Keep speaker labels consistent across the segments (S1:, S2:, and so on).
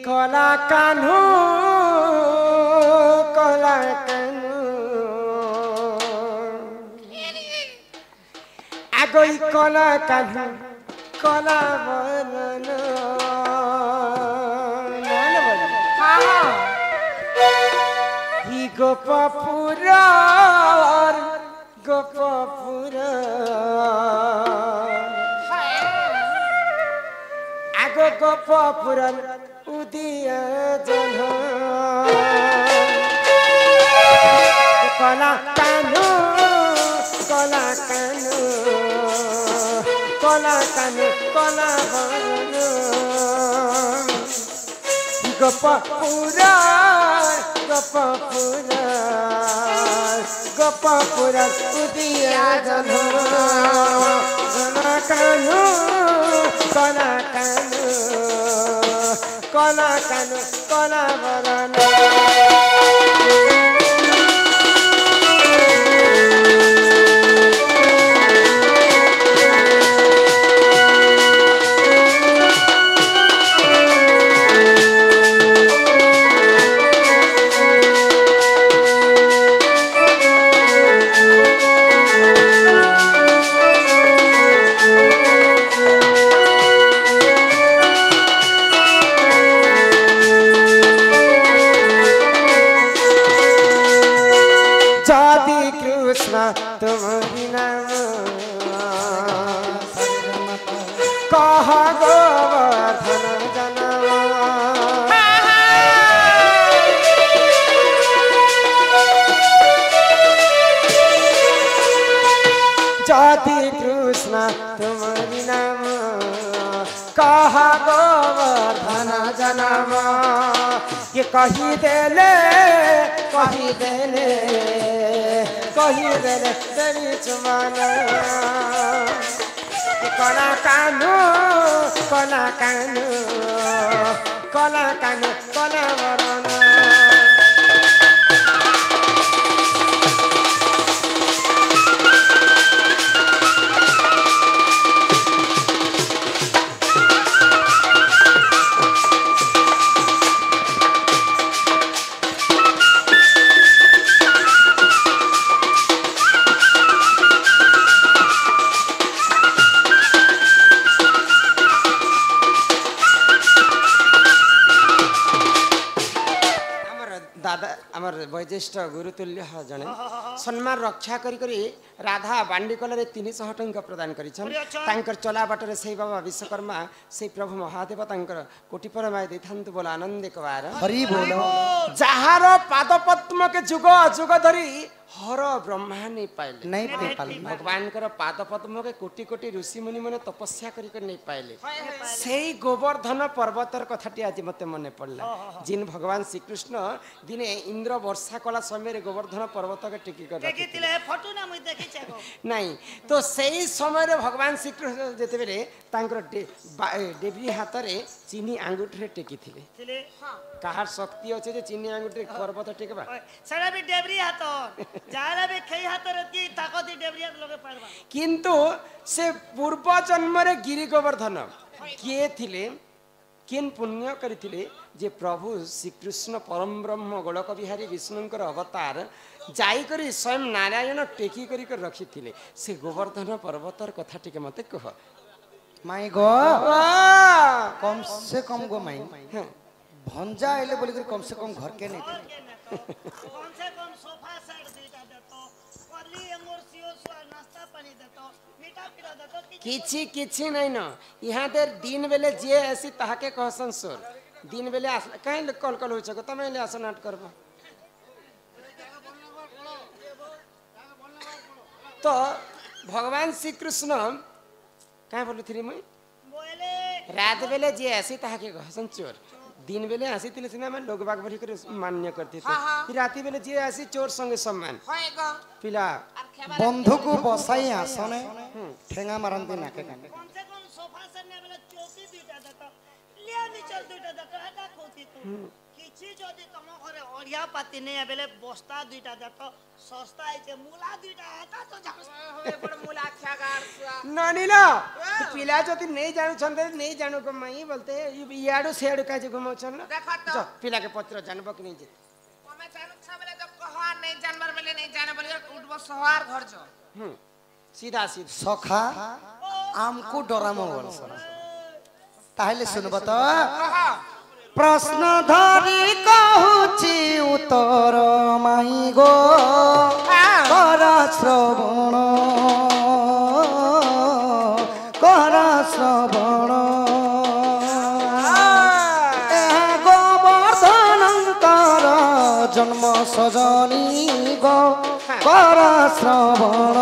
S1: कला कान्हू कला कान्हू आगोई कला कान्हू कला बनन ही गोपपुरा गोपपुरा आगो गोपपुरा उदिया जन कला कान्हू कला कान्हू कला कान्हू कला बनन गोपपुरा गोपपुरा गोपपुरा उदिया जन कला कान्हू कला कान्हू कला कान्हू कला बनन तुम्हारी नाम कह गोवर्धन जनवा जाति कृष्ण तुम्हारी नाम कह गोवर्धन जनवा ये कही देले कही देले कही देले तेरी चुमाना कला कान्हू कला कान्हू कला कान्हू कला बनन वैज्येष्ठ गुरुतुल्य जड़े सम्मान रक्षा करी राधा बांडीकल 300 टंका प्रदान कर चला बाटर से बाबा विश्वकर्मा से प्रभु महादेव कोटि परमाय देथांतु बोला आनंद कबार हरि बोलो जहार पाद पद्म के जुग अजुग धरी हर ब्रह्मा नहीं पाइले नहीं पाइले भगवान कर पाद पद्म के कोटि कोटि ऋषि मुनि माने तपस्या करी नहीं पाइले सेही गोवर्धन पर्वतर कथाटी आज मते मने पड़ला जिन भगवान श्री कृष्ण दिने इंद्र वर्षा कला समय गोवर्धन पर्वत के टिकी कर रखिथिले फोटो ना मुई देखि छको नहीं तो सेही समय भगवान श्री कृष्ण जेते बेले तांकर देवी हाथ रे चीनी आंगुठी रे टेकी थिले कहार शक्ति अच्छे जे चीनी आंगुठी पर्वत टेकबा सारा भी देवरी हाथ जारा भी खई हाथ रखी ताकती देवरी हाथ लगे पारबा किंतु से पूर्व जन्म रे गिरि गोवर्धन किए थिले किन पुण्य करथिले जे प्रभु श्री कृष्ण परम ब्रह्म गोलक बिहारी विष्णुंकर अवतार जाई करी स्वयं नारायण टेकी करी कर रखिथिले से गोवर्धन पर्वतर कथा टिके मते कह माई गो कम से कम गो माई भंजा आइले बोली कर कम से कम घर के नहीं कम से कम सोफा सेट देता देतो करली एमोरसियो नाश्ता पानी देतो मीठा पीरा देतो किछि किछि नहीं न यहाँ देर दिन बेले जे ऐसी ताके कहसन सोर दिन बेले आस काहे कल कल होय छको तमे ले आसन नाट करबा तो भगवान श्री कृष्ण काहे बोलुथिरी मुई बोले रात बेले जे ऐसी ताके कहसन चोर दिन बेले आसी तिले सिना मैं लोग बाग भरी कर मान्य करते थे फिर राती बेले जे आसी चोर संगे सम्मान होएगा पिला बंधु को बसाई आसने ठेंगा मारन दिन नाके काने कम से कम सोफा से ने बेले चौकी दुटा देता लिया नी चल दुटा देता हटा खोती तू
S2: सी जदी तुम घरे ओडिया पाती नहीं बेले बस्ता दुईटा देतो सस्ता है मूला दुईटा आता तो जा
S3: एपड़ मूला अच्छा गाड़ सुआ
S1: ननिला पिला जति नहीं जानु छन नहीं जानु को मई बोलते याडू सेडू का जे घुमाउछन न
S3: देखा तो
S1: जा पिला के पत्र जानबो कि नहीं जे
S3: हमें जानु छ बेले तो कहा नहीं जानवर बेले नहीं जाने बोले उठबो सवार घर जो
S1: सीधा सीधा
S4: सखा आमको डरामो बोलस ताहले सुनबो तो
S3: कहा
S4: प्रश्न धरी कहूची उत्तर माई गो कर श्रवण गोवर्धनंकर जन्म सजनी गो कर श्रवण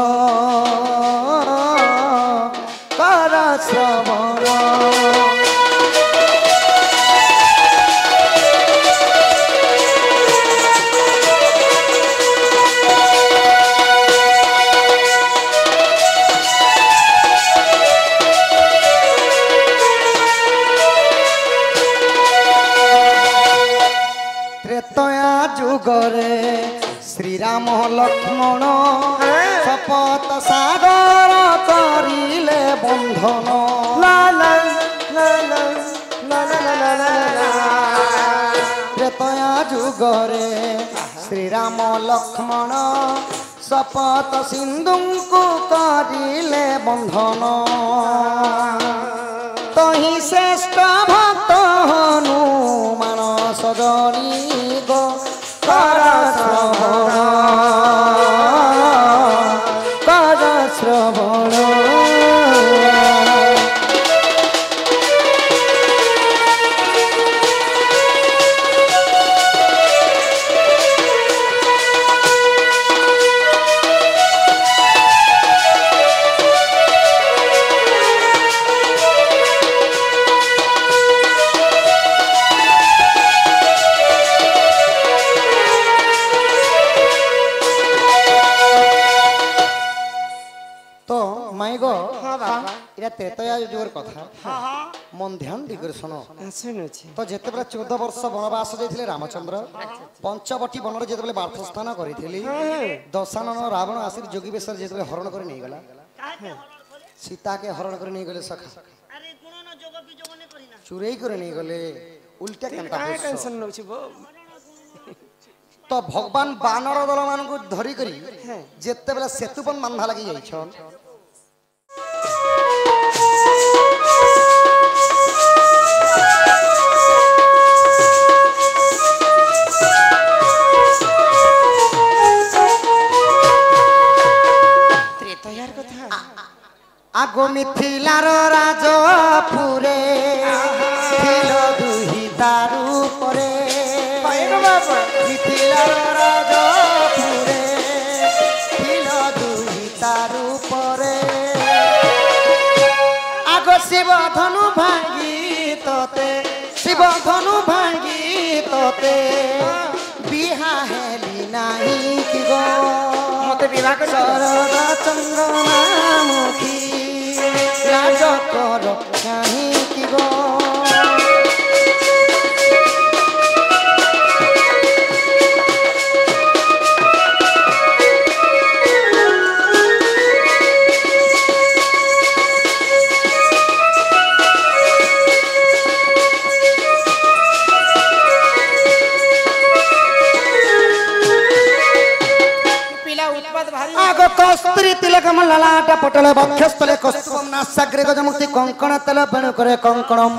S4: त्रेतया जुगरे श्रीराम लक्ष्मण शपथ सागर करिले बंधन त्रेतया जुगरे श्रीराम लक्ष्मण शपथ सिंधु को करिले बंधन तही श्रेष्ठ भक्त हनुमान सजनी गो कर श्रवण त्रेतया जुगर कथा मन ध्यान दिगर सुनो तो जेते बेला 14 वर्ष वनवास जाइथिले रामचंद्र पंचवटी वन रे जेते बेला वार्थस्थान करिथिली दशानन रावण आसिर जोगी बेसर जेते बेला हरण करे नहीं गला सीता के हरण करे नहीं गले सखा
S2: अरे गुण न जोग की जोग ने करिना
S4: चुरई करे नहीं गले उल्टा केनता
S1: टेंशन न छी बो
S4: तो भगवान बानर दल मान को धरी करी जेते बेला सेतुपन बांधा लगी जाई छन आगो मिथिलार राजपुरे थिल दुही दारू परे मिथिलार राजपुरे थिल दुही दारू परे आगो शिव धनु भांगी तोते शिव धनु भांगी तोते बिहा हेली नाही कि गो
S1: मते विवाह कर
S4: शरद चंद्रमा मुखी लाज कर कहीं की गो कस्तूरी तिलकम ललाट पटल वक्षस्थले कस्तूरम नासाग्रे गजमुक्ति कंकण तल बेणु करे कंकणम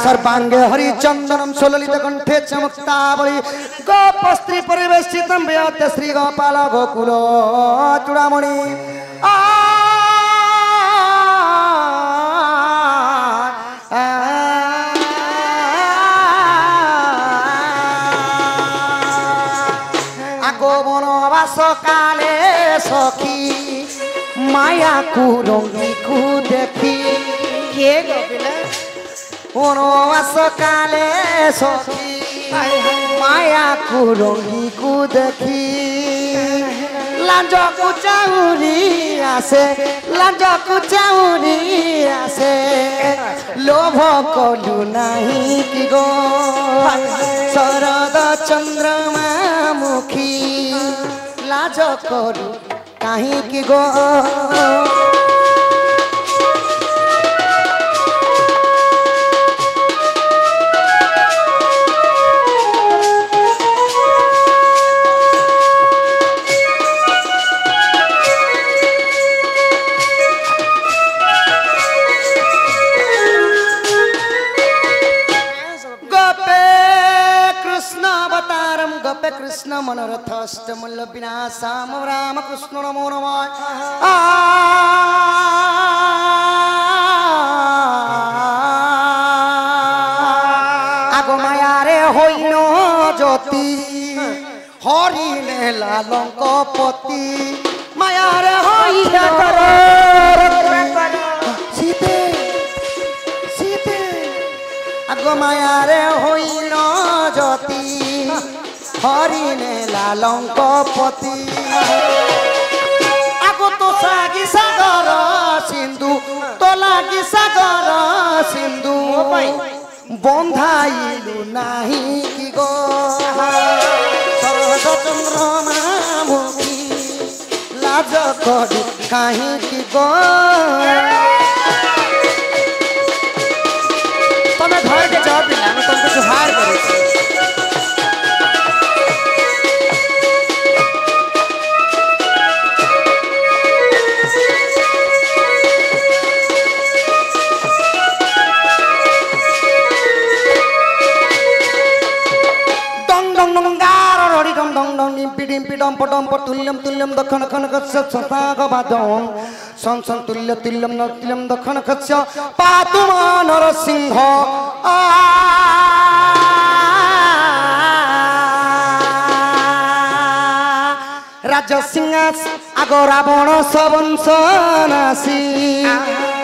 S4: सर्वांगे हरिचंदनम सोललित कंठे चमुक्तावली गोपस्त्री परिवेशितम व्यात्य श्री गोपाल गोकुल चूड़ामणि आगो वनवास काले सखी माया को रंगी को देखी
S1: के गोपिला
S4: वनवास काले सखी माया को रंगी को देखी लाज को चाउरी आसे लाज को चाउरी आसे लोभ कलु नहीं कि गो शरद चंद्रमा मुखी लाज करू कहीं की गो गोपे कृष्ण मनोरथ अष्टमूल विनाशाम राम कृष्ण नमो नमः आगो माया रे होइनो ज्योति हरिणे लालंक पति माया रे होइनो सीते सीते आगो माया रे होइनो ज्योति हरिणे लालंक पति आगो तो सागी सागर सिंधु तो लागी सागर सिंधु बंधाइलु नाही कि गो सरद चंद्रमा मुखी लाज करू काहीं कि गो तमे घर के जाओ पिला मैं तुमको जुहार करू पिडम पडम तुल्यम तुल्यम दखन खन कस्य सताग बादम सन सन तुल्य तुल्यम न तुल्यम दखन कस्य पातुमा नरसिंह राजा सिंहास आगो रावण सबंश नासी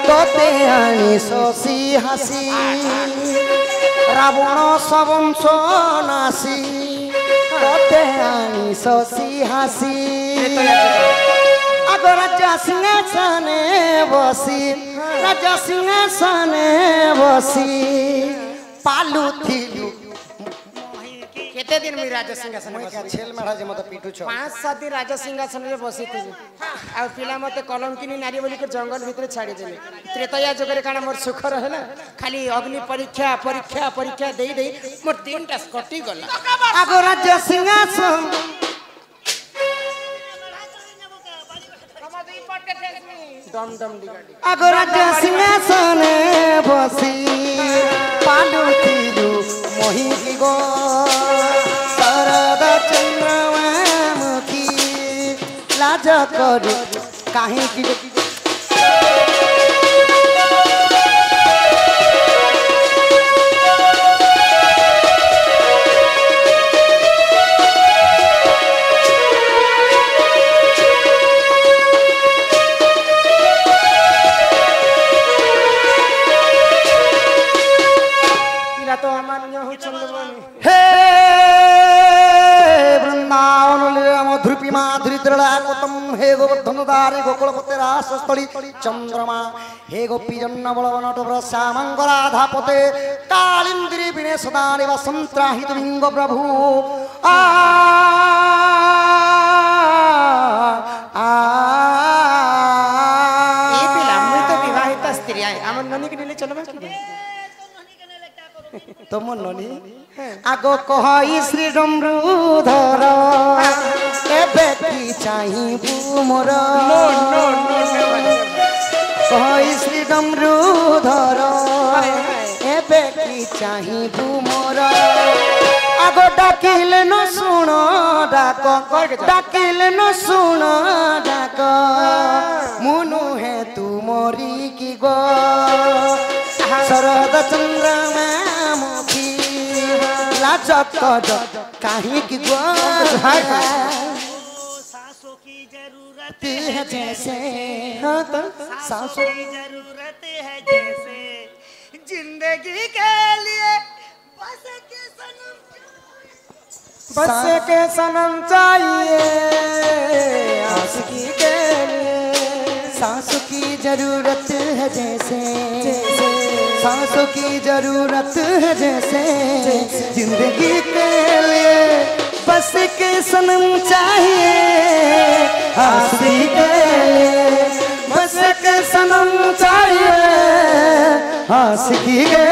S4: तोते आनी शशि हासी रावण सबंश नासी तोते आनी शशि हासी आगो राजा सिंहासने बसी राजा सिंहासने बसी पालू थिलु केते दिन में राजा सिंहासन छेल मारा जे मते पीटू छ 5-7 दिन राजा सिंहासन रे बसी थी आ पिला मते कलंकिनी नारी बोली के जंगल भीतर छाड़ी देले त्रेतया जगरे काना मोर सुख रहला खाली अग्नि परीक्षा परीक्षा परीक्षा देई देई मोर 3टा कटी गला आगो राजा सिंहासन डम डम दिगाडी आगो राजा सिंहासन बसी पालू थिलु मोहि की गो शरद चंद्रमा मुखी लाज करू काहीं की तो अमान्य हो चंद्रमणि हे वृंदावन लीला मधुरी माधुरी त्रिला कोतम हे गोवर्धन दारी गोकुलपते रासस्थली चंद्रमा हे गोपी जन्न बलवन टोब्र श्यामंगराधापते कालिंद्री विने सदानि वसंत्राहित लिंग प्रभु आ ए पिला मैं तो विवाहित स्त्री आए हमन ननी के लिए चलबा तुम ननी आगो कहई श्री डमरूधर एबे की चाहिबू मोर कहई श्री डमरूधर एबे की चाहिबू मोर आगो डाकिले न सुन डाक डाकिले न सुन डाक मुनु है तू मोरी की गो शरद चंद्रमा मुखी लाज करू काहीं की गो
S2: सांसों की जरूरत
S4: है जैसे
S2: सांसों की जरूरत है जैसे जिंदगी के लिए बस के सनम चाहिए
S4: आशिकी के लिए सांसों की जरूरत है जैसे सांसों की जरूरत है जैसे जिंदगी के लिए सनम चाहिए आशिक के लिए बस एक सनम चाहिए आशिक के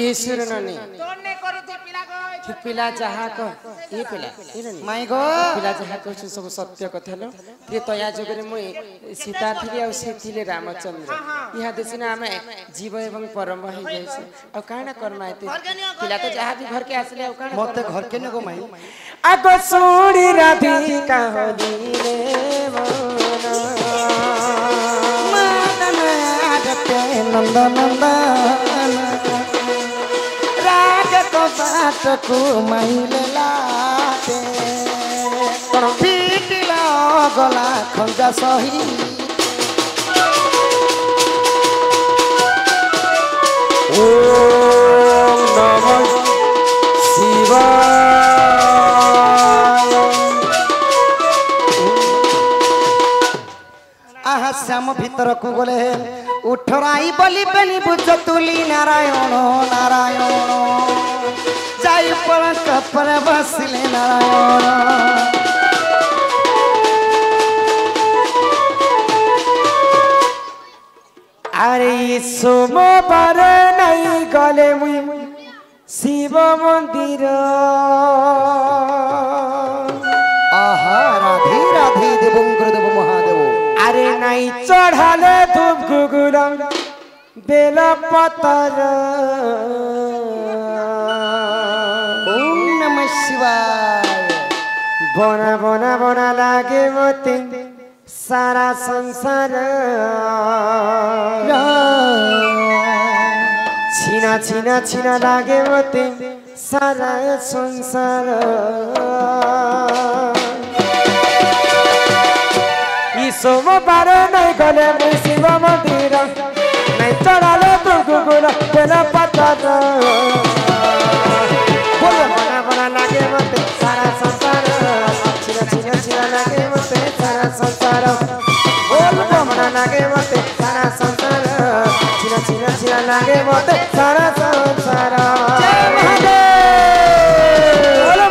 S1: ईश्वर नानी
S3: तोड़ने करू थी पिला को
S1: कि पिला चाहा को ये पिला
S4: माई गो
S1: पिला चाहा को सब सत्य कथा लो कि तया जगरे मुई सीता थिली आ से थिले रामचंद्र यहाँ देसिना हमें जीव एवं परम हे जैसे और काना करमाइते पिला तो जहाँ भी घर के आसले और काना
S4: मते घर के नको माई
S1: आगो सोड़ी राधिका होली रे
S4: मन आदते नंद नंदन राग को बात को माइले लाते पीटिला गला खंजा सही
S1: ओम नमः शिवाय
S4: आहा श्याम भीतर को गले उठराई बलि बेनी बुझ तुली नारायण नारायण जाई पर कपर बसले नारायण
S1: अरे सोमवार नहीं गले मुई शिव मंदिर
S4: आहा राधे राधे देवं गुरुदेव महादेव
S1: अरे नहीं चढ़ाले धूप गुगुलम बेल पतर
S4: ओम नमः शिवाय
S1: बना बना बना लागे मते सारा संसार छीना छीना छीना लागे मते सारा संसार सोमवार नहीं गले मुई शिव मंदिर नहीं चढ़ाले तू गुगुल बेल पतर बोलो बना बना लागे मते सारा संसार छीना छीना छीना लागे मते सारा संसार बोलो बना लागे मते सारा संसार छीना छीना छीना लागे मते सारा संसार जय महादेव बोलो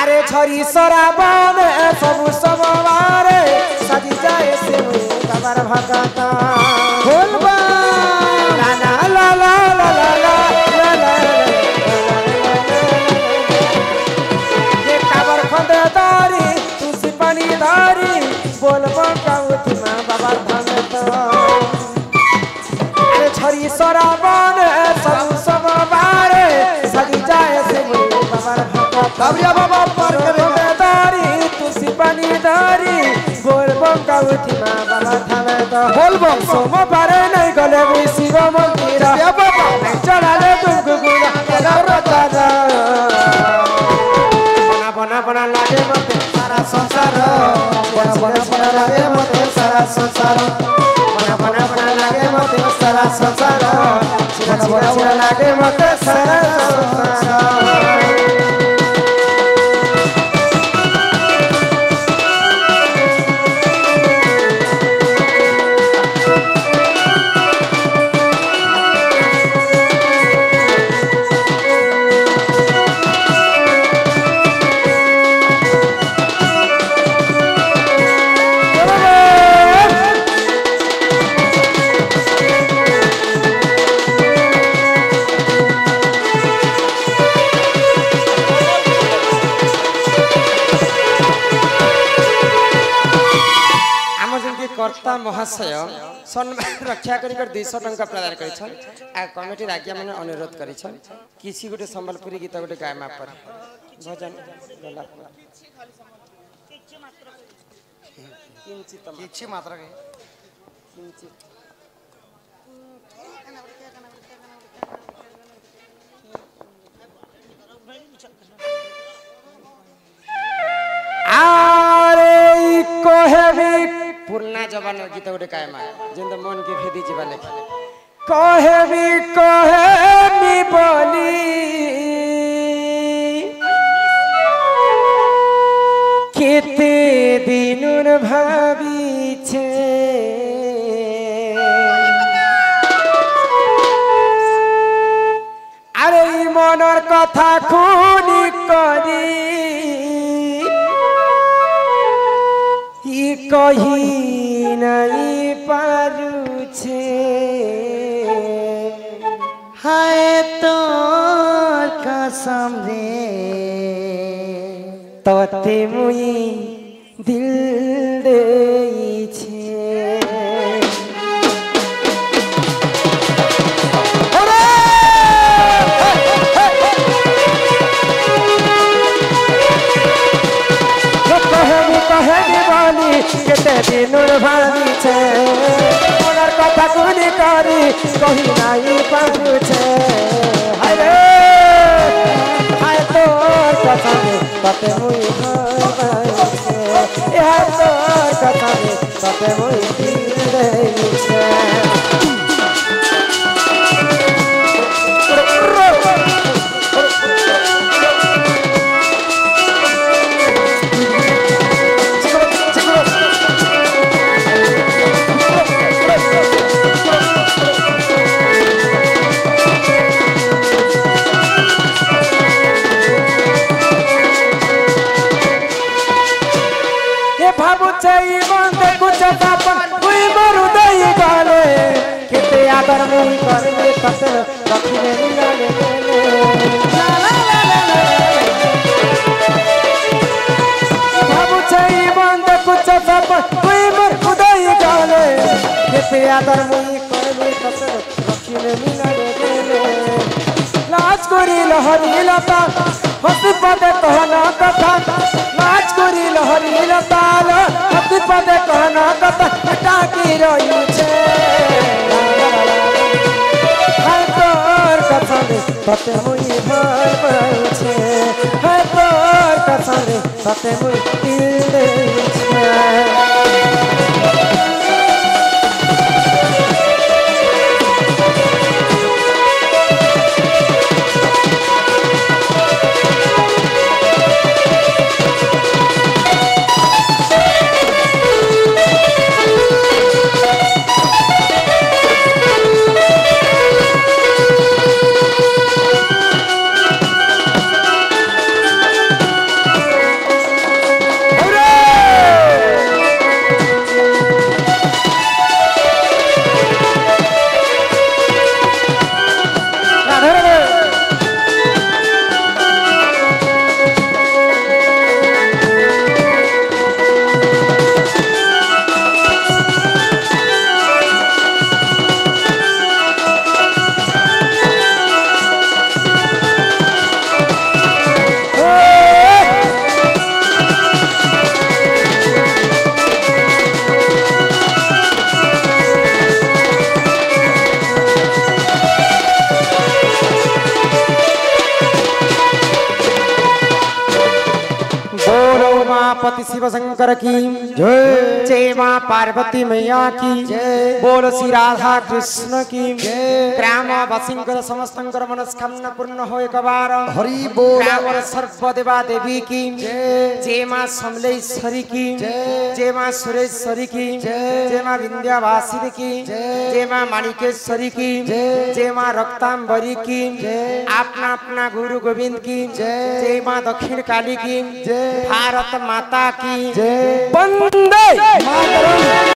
S1: अरे छोरी सराबन सबु सबवारे सजी जाए से कबर भगता बोलबा ला ला ला ला ला ला ला ला ये कबर खंड दारी तुसी पानी दारी बोलबा काउती मा बाबा धनता अरे छोरी सराबन सबु सबवारे सजी जाए से कबर भगता
S4: कावरिया बाबा पर करे
S1: दारी तुसी पानी दारी बोलबम काउथी मा बाबा थाने तो बोलबम सोमवार नहीं गले मुई शिव मंदिर चढ़ाले तुमको गुना तेरा राजा बना बना बना लागे मते सारा संसार बना बना बना लागे मते सारा संसार बना बना बना लागे मते सारा संसार बना बना बना लागे मते सारा संसार कर्ता महाशय सम्मान रक्षा कर 200 टंका प्रदान कर कमिटी आज्ञा मैंने अनुरोध कर किसी गोटे संबलपुरी गीत गोटे गायमा पर भजन गला
S4: किछि मात्र के
S1: आरे कहेबी पुरना जवान गीत गोटे गायमा जिंद मन के भेदी जीवा लेखे कहेबी बोली केते दिनुर भाबी छे अरे मनर कथा खुनी करी कही नहीं पारू छे
S4: हाय तोर कसम रे
S1: तोते मुई दिल देई छे केते दिनुर भावी छे मोर कथा कुनी करी कही नाही पारू छे हाय रे हाय तोर कथा तते मुई भाई छे हाय तोर कथा तते मुई दिल देई छे आदर नहीं करने फसल रखने निगाले बाबू छई बंद कुछ सब कोई मर खुदाई गाले केते आदर नहीं करने फसल रखने निगाले लाज करी लहरी लता हसी पदे कहना कथा लाज करी लहरी लता हसी पदे कहना कथा टाकी रही छे तते मुई भाई छे है तोर कसम तते मुई दिल देई छे पति शिव शंकर की जय जय मां पार्वती मैया की जय बोल श्री राधा कृष्ण की जय ग्राम वासिंकर समस्तंकर मनस्कामना पूर्ण हो एक बार
S4: हरि बोल
S1: ग्राम सर्व देवा देवी की जय जय मां समलेश्वरी की जय जय मां सुरेश्वरी की जय जय मां विंध्यावासिनी की जय मां माणिकेश्वरी की जय मां रक्तांबरी की जय अपना अपना गुरु गोविंद की जय मां दक्षिण काली की जय भारत माता की जय वंदे मातरम।